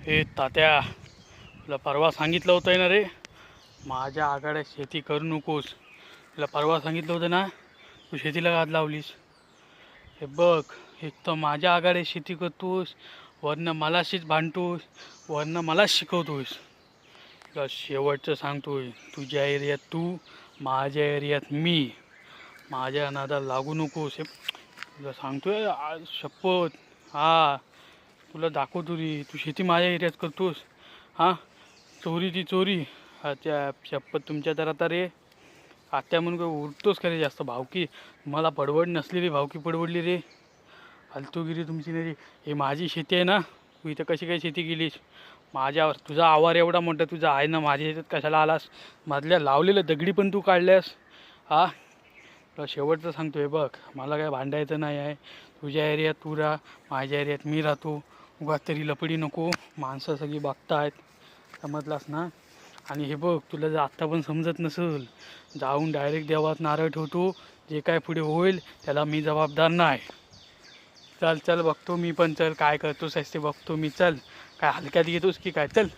हे तात्या, तुला परवा सांगितलं होतं ना रे, माझ्या आघाड्यात शेती करू नकोस. तुला परवा सांगितलं होतं ना, तू शेतीला हात लावलीस. हे बघ, एक तर माझ्या आघाड्यात शेती करतोस, वरनं मलाशीच भांडतोस, वरनं मलाच शिकवतोस. तुला शेवटचं सांगतोय, तुझ्या एरियात तू, माझ्या एरियात मी. माझ्या नादाला लागू नकोस. तुला सांगतोय आज शपथ. हा, तुला दाखवतो रे, तू शेती माझ्या एरियात करतोस. हां, चोरी ती चोरी. हा, त्या शपथ तुमच्या तर आता रे, आत्या म्हणून काय उरतोस का रे जास्त भावकी. मला पडवड नसलेली भावकी पडवडली रे. फालतूगिरी तुमची नाही रे. हे माझी शेती आहे ना, तू इथं कशी काय शेती केलीस माझ्यावर? तुझा आवार एवढा मोठा तुझा आहे ना, माझ्या ह्याच्यात कशाला आलास? मधल्या लावलेलं दगडी पण तू काढल्यास. हा, तुला शेवटचं सांगतो आहे बघ, मला काय भांडायचं नाही आहे. तुझ्या एरियात तू राहा, माझ्या एरियात मी राहतो. उगाच तरी लपडी नको. माणसं सगळी बघतायत, समजलास ना? आणि हे बघ, तुला जर आत्ता पण समजत नसेल, जाऊन डायरेक्ट देवात नारळ ठेवतो. जे काय पुढे होईल त्याला मी जबाबदार नाही. चल चल, बघतो मी पण. चल काय करतोस ते बघतो मी. चल, काय हलक्यात घेतोस की काय? चल.